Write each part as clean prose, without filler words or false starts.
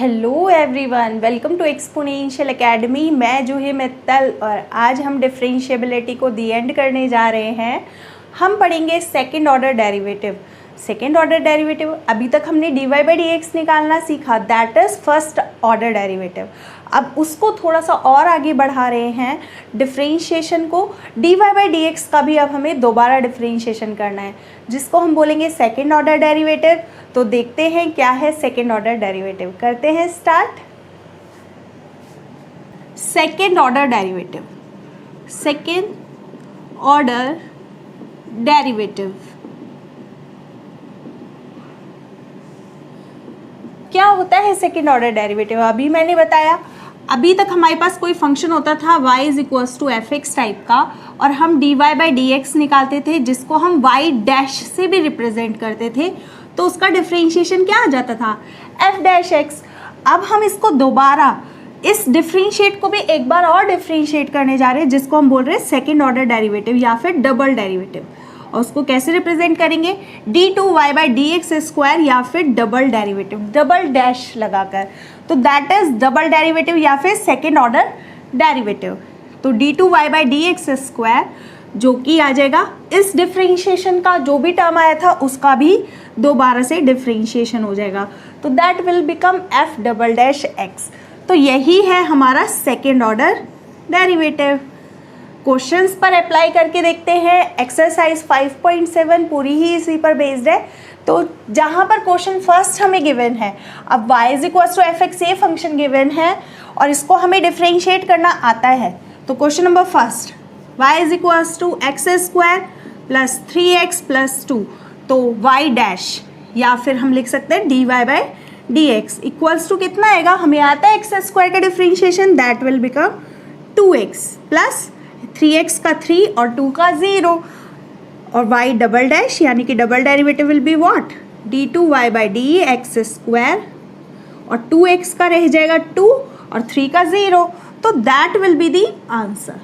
Hello everyone, welcome to Exponential Academy. मैं जूही मित्तल और आज हम डिफरेंशिएबिलिटी को दी एंड करने जा रहे हैं। हम पढ़ेंगे second order derivative. Second order derivative अभी तक हमने D Y by D X निकालना सीखा, that is first order derivative. अब उसको थोड़ा सा और आगे बढ़ा रहे हैं डिफरेंशिएशन को। D Y by D X का भी अब हमें दोबारा डिफरेंशिएशन करना है, जिसको हम बोलेंगे सेकंड ऑर्डर डेरिवेटिव। तो देखते हैं क्या है सेकंड ऑर्डर डेरिवेटिव। करते हैं start. Second order derivative, second order derivative क्या होता है? सेकंड ऑर्डर डेरिवेटिव अभी मैंने बताया। अभी तक हमारे पास कोई फंक्शन होता था y is equals to F X type का, और हम D Y by D X निकालते थे, जिसको हम y डैश से भी रिप्रेजेंट करते थे। तो उसका डिफरेंशिएशन क्या आ जाता था? f dash x. अब हम इसको दोबारा इस डिफरेंशिएट को भी एक बार और डिफरेंशिएट करने जा रहे हैं, जिसको हम बोल रहे हैं सेकेंड ऑर्डर डेरिवेटिव या फिर डबल डेरिवेटिव। और उसको कैसे रिप्रेजेंट करेंगे? D two Y by D X square या फिर डबल डेरिवेटिव, डबल डैश लगाकर। तो दैट इज डबल डेरिवेटिव या फिर सेकेंड ऑर्डर डेरिवेटिव। तो D two Y by D X square जो कि आ जाएगा इस डिफरेंशिएशन का जो भी टर्म आया था उसका भी दोबारा से डिफरेंशिएशन हो जाएगा। तो that will become F double dash x. तो यही है हमारा सेकेंड ऑर्डर डेरिवेटिव। क्वेश्चंस पर अप्लाई करके देखते हैं। एक्सरसाइज 5.7 पूरी ही इसी पर बेस्ड है। तो जहाँ पर क्वेश्चन फर्स्ट हमें गिवन है, अब y is equals to F X ये फंक्शन गिवन है और इसको हमें डिफरेंशिएट करना आता है। तो question number first, y is equals to X square plus 3x plus 2। तो y डैश या फिर हम लिख सकते हैं D Y by D X equals to कितना आएगा? हमें आता है एक्स स्क्वायर का differentiation, that will become 2x plus 3x का 3 और 2 का 0 और y डबल डैश यानी कि double derivative will be what? D two Y by D X square और 2x का रह जाएगा 2 और 3 का 0। तो that will be the answer.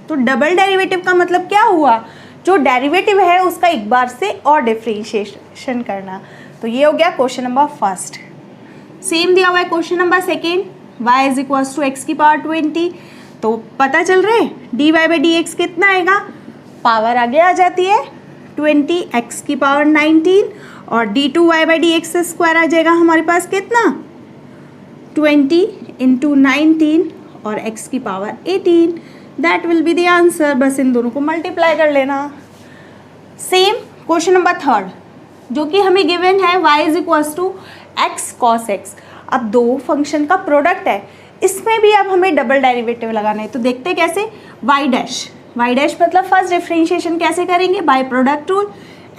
तो डबल डेरिवेटिव का मतलब क्या हुआ? जो डेरिवेटिव है उसका एक बार से और डिफरेंशिएशन करना। तो ये हो गया क्वेश्चन नंबर फर्स्ट। सेम दिया हुआ है question number second, y is equals to X की पावर 20। तो पता चल रहा है D Y by D X कितना आएगा? पावर आगे आ जाती है 20 एक्स की पावर 19 और D two Y by D X square आ जाएगा हमारे पास कितना? 20 इंटू 19 और एक्स की power 18। That will be the answer. बस इन दोनों को मल्टीप्लाई कर लेना। सेम क्वेश्चन नंबर थर्ड जो कि हमें गिवन है y is equals to X cos X. अब दो फंक्शन का प्रोडक्ट है, इसमें भी अब हमें डबल डेरिवेटिव लगाना है। तो देखते हैं कैसे। y डैश मतलब फर्स्ट डिफरेंशिएशन कैसे करेंगे? By product rule.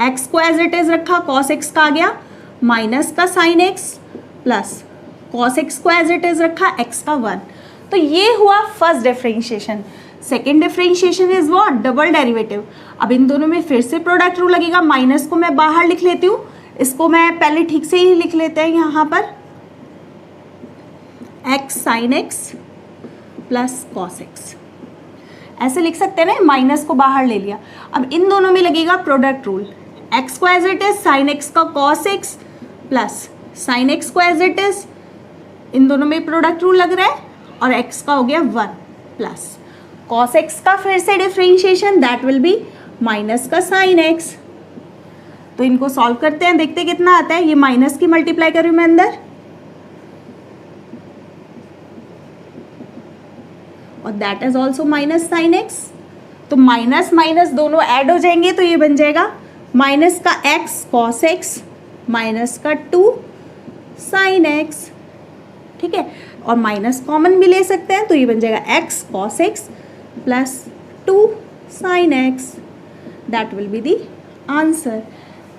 x को एज इट इज रखा, cos x का आ गया माइनस का sin x plus cos x को एज इट इज रखा, x का 1। तो ये हुआ first differentiation. Second differentiation is what? Double derivative. अब इन दोनों में फिर से प्रोडक्ट रूल लगेगा। माइनस को मैं बाहर लिख लेती हूँ, इसको मैं पहले ठीक से ही लिख लेते हैं यहाँ पर, x sin x plus cos x ऐसे लिख सकते हैं ना। माइनस को बाहर ले लिया। अब इन दोनों में लगेगा प्रोडक्ट रूल। x को as it is, sin x का cos x प्लस sin x को एज इट इज, इन दोनों में प्रोडक्ट रूल लग रहा है और x का हो गया 1 प्लस cos x का फिर से differentiation, that will B minus का sin x। तो इनको सॉल्व करते हैं, देखते हैं कितना आता है। ये माइनस की मल्टीप्लाई करूँ मैं अंदर और that is also minus sin x। तो माइनस माइनस दोनों ऐड हो जाएंगे, तो ये बन जाएगा माइनस का x cos x माइनस का 2 sin x। ठीक है, और माइनस कॉमन भी ले सकते हैं, तो ये बन जाएगा x cos x plus 2 sin x। That will be the answer.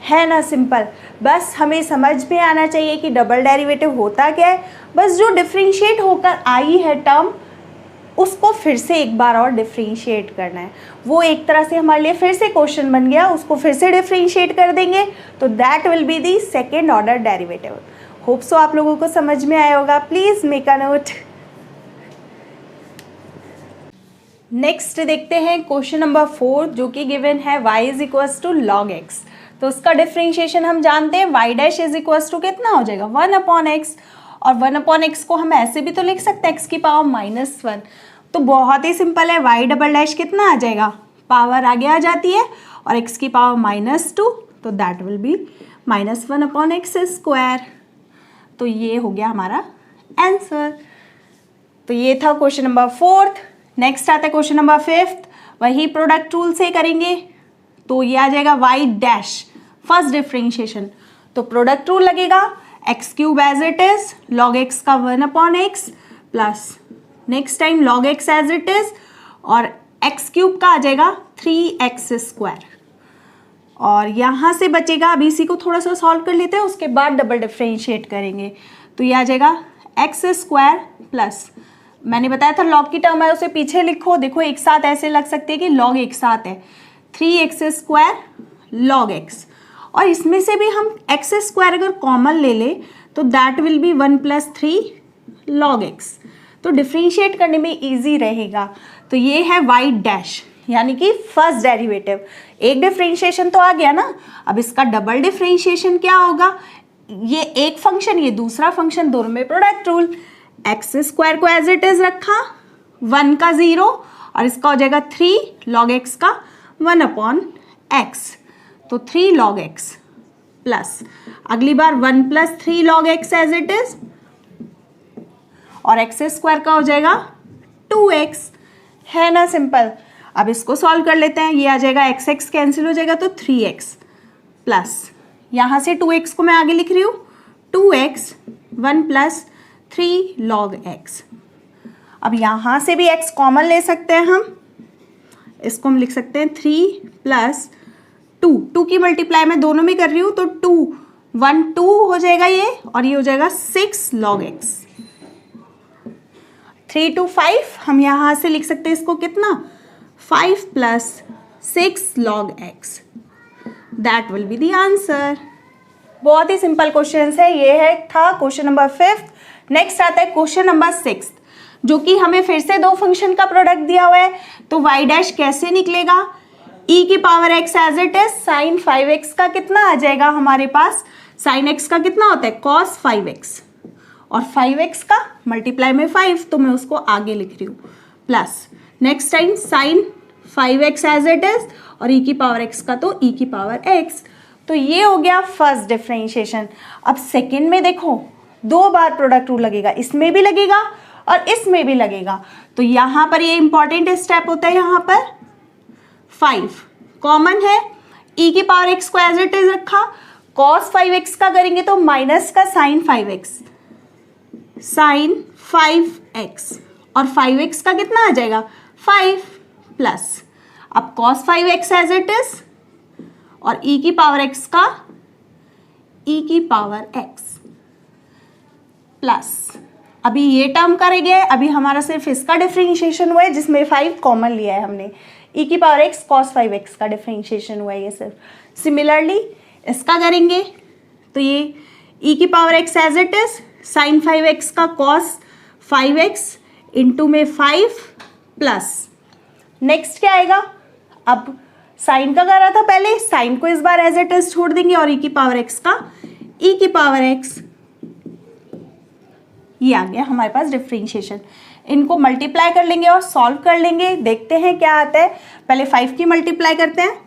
है ना सिंपल। बस हमें समझ में आना चाहिए कि डबल डेरिवेटिव होता क्या है। बस जो डिफरेंशिएट होकर आई है टर्म, उसको फिर से एक बार और डिफरेंशिएट करना है। वो एक तरह से हमारे लिए फिर से क्वेश्चन बन गया, उसको फिर से डिफरेंशिएट कर देंगे। तो that will be the second order derivative. Hope so आप लोगों को समझ में आया होगा। Please make a note. Next देखते हैं क्वेश्चन नंबर 4 जो कि गिवन है y is equals to log X. तो उसका डिफरेंशिएशन हम जानते हैं, y dash is equal to कितना हो जाएगा 1/x, और 1/x को हम ऐसे भी तो लिख सकते हैं x की पावर -1। तो बहुत ही सिंपल है, y डबल डैश कितना आ जाएगा, पावर आगे आ जाती है और x की पावर -2, तो दैट विल बी -1/x²। तो ये हो गया हमारा आंसर। तो ये था क्वेश्चन नंबर 4। नेक्स्ट आता है क्वेश्चन नंबर 5, वही प्रोडक्ट रूल से करेंगे। तो ये आ जाएगा y डैश, फर्स्ट डिफरेंशिएशन। तो प्रोडक्ट रूल लगेगा, x³ as it is, log x का 1/x plus next time log x as it is, और x³ का आ जाएगा 3x²। और यहाँ से बचेगा, अभी इसी को थोड़ा सा सॉल्व कर लेते हैं, उसके बाद डबल डिफरेंशिएट करेंगे। तो ये आ जाएगा x² प्लस, मैंने बताया था log की टर्म है उसे पीछे लिखो, देखो एक साथ ऐसे लग सकते हैं कि log एक साथ है, 3x² log x, और इसमें से भी हम x² अगर कॉमन ले ले तो that will B 1 + 3 log x। तो डिफरेंशिएट करने में इजी रहेगा। तो ये है y डैश, यानी कि फर्स्ट डेरिवेटिव। एक डिफरेंशिएशन तो आ गया ना, अब इसका डबल डिफरेंशिएशन क्या होगा, ये एक फंक्शन ये दूसरा फंक्शन, दोनों में प्रोडक्ट रूल, x² को एज इट इज रखा, 1 का 0, और इसका हो जाएगा 3 log x का 1/x, तो 3 log x प्लस अगली बार 1 + 3 log x as it is, और x² का हो जाएगा 2x, है ना सिंपल। अब इसको सॉल्व कर लेते हैं, ये आ जाएगा x कैंसिल हो जाएगा तो 3x प्लस यहाँ से 2x को मैं आगे लिख रही हूँ, 2x 1 + 3 log x। अब यहाँ से भी x कॉमन ले सकते हैं हम, इसको हम लिख सकते हैं 3 + 2 की मल्टीप्लाई मैं दोनों में कर रही हूँ, तो 2 हो जाएगा ये, और ये हो जाएगा 6 log x। 3 to 5 हम यहाँ से लिख सकते हैं इसको कितना, 5 + 6 log x, that will be the answer. बहुत ही सिंपल क्वेश्चन है, ये था क्वेश्चन नंबर 5। नेक्स्ट आता है क्वेश्चन नंबर 6, जो कि हमें फिर से दो फंक्शन का प्रोडक्ट दिया हुआ है। तो y डैश कैसे निकलेगा, e की power x as it is, sine 5x का कितना आ जाएगा हमारे पास, साइन x का कितना होता है cos 5x, और 5x का मल्टीप्लाई में 5, तो मैं उसको आगे लिख रही हूँ, plus next time sine 5x as it is, और e की पावर x का तो e की पावर x। तो ये हो गया फर्स्ट डिफरेंशिएशन। अब सेकेंड में देखो, 2 बार प्रोडक्ट रूल लगेगा, इसमें भी लगेगा और इसमें भी लगेगा। तो यहाँ पर ये इंपॉर्टेंट स्टेप होता है, यहाँ पर 5 कॉमन है, e की पावर x को एज इट इज रखा, cos 5x का करेंगे तो माइनस का साइन 5x, साइन 5x, और 5x का कितना आ जाएगा 5 प्लस, अब cos 5x as it is, और e की पावर x का e की पावर x प्लस, अभी ये टर्म करेंगे, अभी हमारा सिर्फ इसका डिफरेंशिएशन हुआ है जिसमें 5 कॉमन लिया है हमने, e की पावर x cos 5x का डिफरेंशिएशन हुआ है ये सिर्फ। सिमिलरली इसका करेंगे तो ये e की power x as it is, sine 5x का cos 5x इंटू में 5 प्लस, नेक्स्ट क्या आएगा, अब साइन का करा था पहले, साइन को इस बार एज इट इज छोड़ देंगे, और e की पावर x का e की पावर x, ये आ गया हमारे पास डिफरेंशिएशन। इनको मल्टीप्लाई कर लेंगे और सॉल्व कर लेंगे, देखते हैं क्या आता है। पहले 5 की मल्टीप्लाई करते हैं,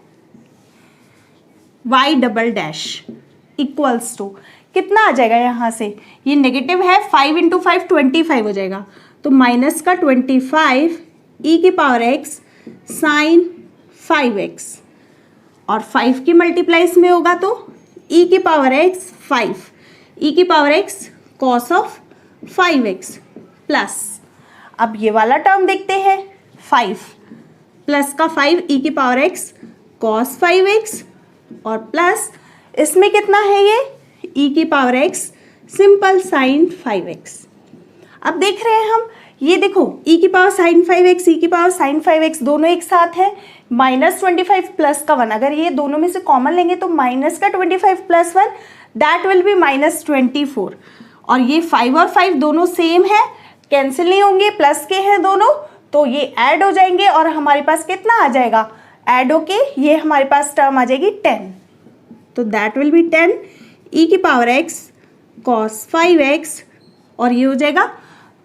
y double dash equals to कितना आ जाएगा, यहाँ से ये नेगेटिव है, 5 × 5 25 हो जाएगा, तो माइनस का 25 e की पावर x साइन 5x, और 5 की मल्टीप्लाई इसमें होगा तो e की पावर x 5, e की power x cos of 5x plus, अब ये वाला टर्म देखते हैं, 5 प्लस का 5 e की पावर x cos 5x, और प्लस इसमें कितना है ये e की power x simple sign 5x। अब देख रहे हैं हम, ये देखो e की पावर साइन 5x, e की पावर साइन 5x दोनों एक साथ है, -25 प्लस का 1, अगर ये दोनों में से कॉमन लेंगे तो माइनस का 25 प्लस 1 दैट विल बी -24, और ये 5 और 5 दोनों सेम है, कैंसिल नहीं होंगे, प्लस के हैं दोनों, तो ये ऐड हो जाएंगे और हमारे पास कितना आ जाएगा, ऐड होके ये हमारे पास टर्म आ जाएगी 10। तो दैट विल बी 10 ई की पावर x cos 5x, और ये हो जाएगा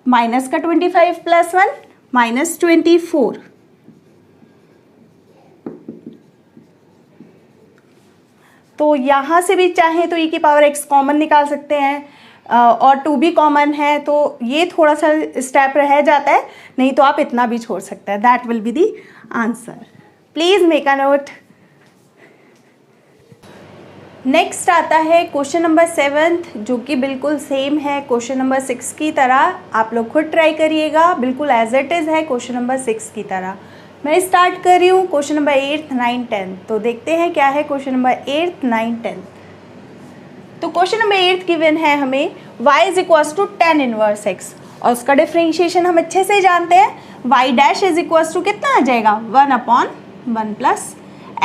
माइनस का 25 प्लस 1 माइनस 24। तो यहाँ से भी चाहें तो ई की पावर x कॉमन निकाल सकते हैं, और 2 भी कॉमन है, तो ये थोड़ा सा स्टेप रह जाता है, नहीं तो आप इतना भी छोड़ सकते हैं। That will be the answer. Please make a note. Next आता है क्वेश्चन नंबर 7, जो कि बिल्कुल सेम है क्वेश्चन नंबर 6 की तरह। आप लोग खुद ट्राई करिएगा, बिल्कुल एज इट इज़ है क्वेश्चन नंबर 6 की तरह। मैं स्टार्ट कर रही हूँ क्वेश्चन नंबर 8, 9, 10। तो देखते हैं क्या है क्वेश्चन नंबर 8, 9, 10। तो क्वेश्चन नंबर 8 गिवन है हमें y is equals to 10 inverse x, और उसका डिफरेंशिएशन हम अच्छे से जानते हैं। y dash is equals to कितना आ जाएगा 1/1 प्लस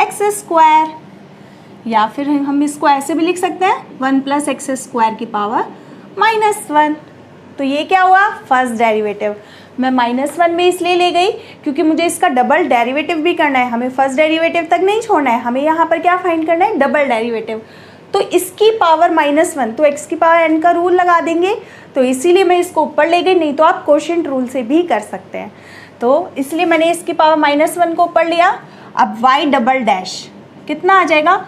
एक्स स्क्वायर, या फिर हम इसको ऐसे भी लिख सकते हैं 1 प्लस एक्स स्क्वायर की पावर -1। तो ये क्या हुआ, फर्स्ट डेरिवेटिव। मैं -1 में इसलिए ले गई क्योंकि मुझे इसका डबल डेरिवेटिव भी करना है। हमें फर्स्ट डेरिवेटिव तक नहीं छोड़ना है, हमें यहाँ पर क्या फाइंड करना है, डबल डेरिवेटिव। तो इसकी पावर -1, तो x की पावर n का रूल लगा देंगे, तो इसीलिए मैं इसको ऊपर ले गई, नहीं तो आप कोशेंट रूल से भी कर सकते हैं। तो इसलिए मैंने इसकी पावर -1 को ऊपर लिया। अब y डबल डैश कितना आ जाएगा,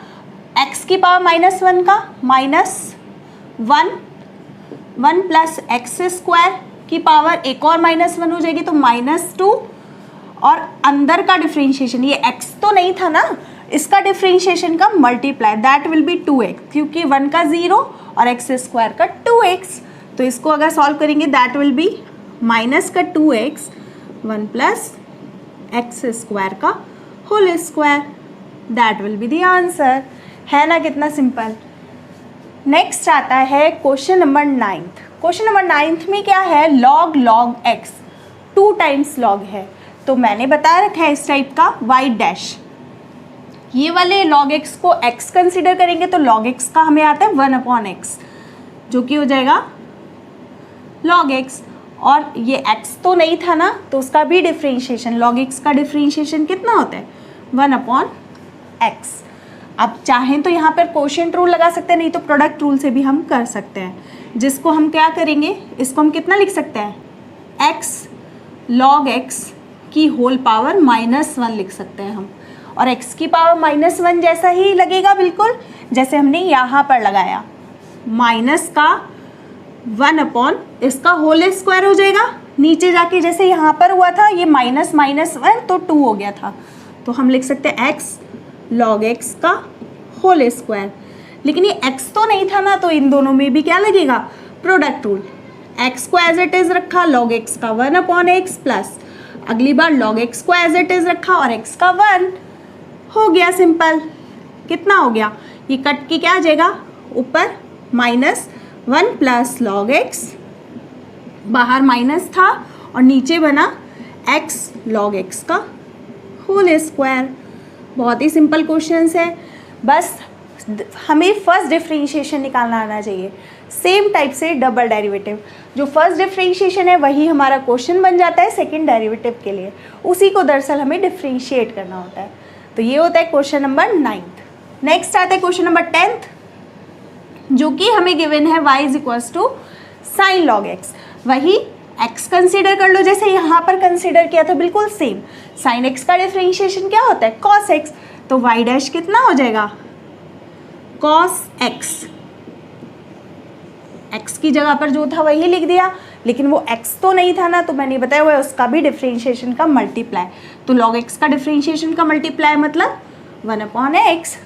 x की पावर -1 का -1 प्लस एक्स स्क्वायर की पावर एक और -1 हो जाएगी, तो -2, और अंदर का डिफरेंशिएशन, ये x तो नहीं था ना, इसका डिफरेंशिएशन का multiply, that will B 2x, क्योंकि 1 का 0 और एक्स स्क्वायर का 2x। तो इसको अगर सॉल्व करेंगे दैट विल बी माइनस का 2x 1 प्लस एक्स स्क्वायर का whole square, that will be the answer. है ना कितना सिंपल। नेक्स्ट आता है क्वेश्चन नंबर 9। क्वेश्चन नंबर 9 में क्या है, log x 2 टाइम्स log है। तो मैंने बता रखा है इस टाइप का y डैश, ये वाले log x को x कंसिडर करेंगे तो log x का हमें आता है 1/x, जो कि हो जाएगा log x, और ये x तो नहीं था ना, तो उसका भी डिफरेंशिएशन, log x का डिफरेंशिएशन कितना होता है 1/x। अब चाहें तो यहाँ पर कोशेंट रूल लगा सकते हैं, नहीं तो प्रोडक्ट रूल से भी हम कर सकते हैं, जिसको हम क्या करेंगे, इसको हम कितना लिख सकते हैं, x log x की होल पावर -1 लिख सकते हैं हम, और x की पावर -1 जैसा ही लगेगा बिल्कुल जैसे हमने यहाँ पर लगाया, माइनस का 1 इसका होल स्क्वायर हो जाएगा, नीचे जाके जैसे यहाँ पर हुआ था ये -1 तो 2 हो गया था, तो हम लिख सकते हैं x log x का होल स्क्वायर। लेकिन ये x तो नहीं था ना, तो इन दोनों में भी क्या लगेगा, प्रोडक्ट रूल। x को एज इट इज रखा, log x का 1/x प्लस अगली बार log x को एज इट इज रखा और x का 1 हो गया। सिंपल। कितना हो गया, ये कट के क्या आ जाएगा, ऊपर -1 प्लस log x, बाहर माइनस था और नीचे बना x log x का होल स्क्वायर। बहुत ही सिंपल क्वेश्चंस है, बस हमें फर्स्ट डिफरेंशिएशन निकालना आना चाहिए। सेम टाइप से डबल डेरिवेटिव, जो फर्स्ट डिफरेंशिएशन है वही हमारा क्वेश्चन बन जाता है सेकंड डेरिवेटिव के लिए, उसी को दरअसल हमें डिफरेंशिएट करना होता है। तो ये होता है क्वेश्चन नंबर 9। नेक्स्ट आता है क्वेश्चन नंबर 10, जो कि हमें गिवन है y is equals to sine log x। वही x कंसीडर कर लो जैसे यहाँ पर कंसीडर किया था, बिल्कुल सेम। साइन x का डिफरेंशिएशन क्या होता है, cos x, तो y डैश कितना हो जाएगा, cos x। x की जगह पर जो था वही लिख दिया, लेकिन वो x तो नहीं था ना, तो मैंने बताया हुआ है उसका भी डिफरेंशिएशन का मल्टीप्लाई। तो log x का डिफरेंशिएशन का मल्टीप्लाई मतलब 1/x।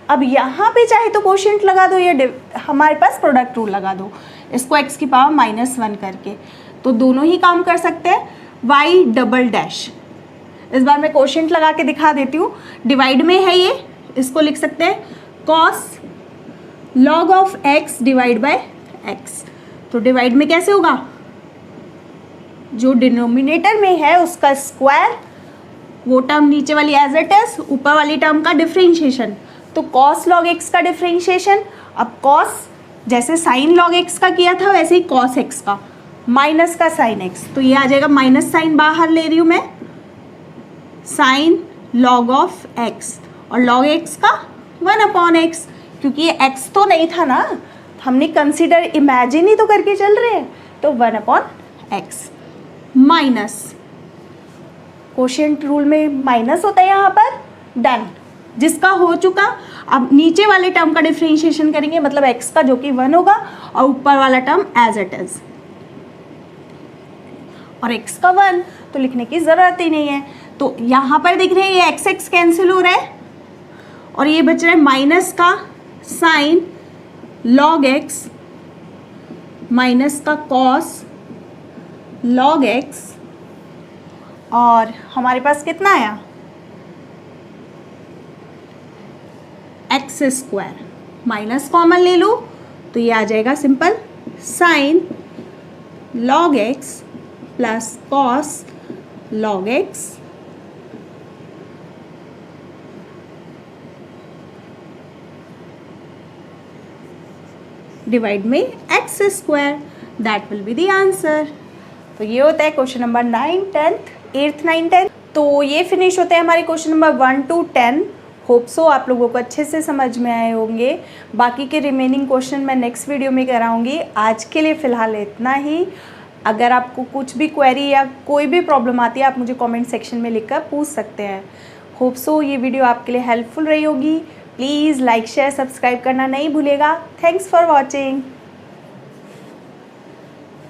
अब यहाँ पे चाहे तो कोशेंट लगा दो या हमारे पास प्रोडक्ट रूल लगा दो, इसको x की पावर -1 करके, तो दोनों ही काम कर सकते हैं। y डबल डैश, इस बार मैं कोशेंट लगा के दिखा देती हूँ, डिवाइड में है ये, इसको लिख सकते हैं cos log of x divide by x। तो डिवाइड में कैसे होगा, जो डिनोमिनेटर में है उसका स्क्वायर, वो टर्म नीचे वाली एज इट इज, ऊपर वाली टर्म का डिफरेंशिएशन, तो cos log x का डिफरेंशिएशन। अब cos जैसे sin log x का किया था वैसे ही cos x का, माइनस का sin x, तो ये आ जाएगा माइनस साइन बाहर ले रही हूँ मैं, sin log ऑफ x, और log x का 1/x, क्योंकि ये x तो नहीं था ना, हमने कंसिडर इमेजिन ही तो करके चल रहे हैं, तो 1/x माइनस, कोशिएंट रूल में माइनस होता है यहाँ पर, डन। जिसका हो चुका, अब नीचे वाले टर्म का डिफरेंशिएशन करेंगे, मतलब x का जो कि 1 होगा और ऊपर वाला टर्म एज इट इज, और x का 1 तो लिखने की ज़रूरत ही नहीं है। तो यहाँ पर देख रहे हैं ये x कैंसिल हो रहा है और ये बच रहा है माइनस का साइन log x माइनस का कॉस log x, और हमारे पास कितना आया x स्क्वायर, माइनस कॉमन ले लो तो ये आ जाएगा simple sine log x plus cos log x divide में x square, that will be the answer. तो ये होता है question number 9, 10th, 8th, 9th, 10th। तो ये फिनिश होते हैं हमारे question number 1 to 10। Hope so आप लोगों को अच्छे से समझ में आए होंगे। बाकी के रिमेनिंग क्वेश्चन मैं नेक्स्ट वीडियो में कराऊंगी। आज के लिए फ़िलहाल इतना ही। अगर आपको कुछ भी क्वेरी या कोई भी प्रॉब्लम आती है आप मुझे कमेंट सेक्शन में लिखकर पूछ सकते हैं। होप सो ये वीडियो आपके लिए हेल्पफुल रही होगी। प्लीज़ लाइक शेयर सब्सक्राइब करना नहीं भूलिएगा। Thanks for watching.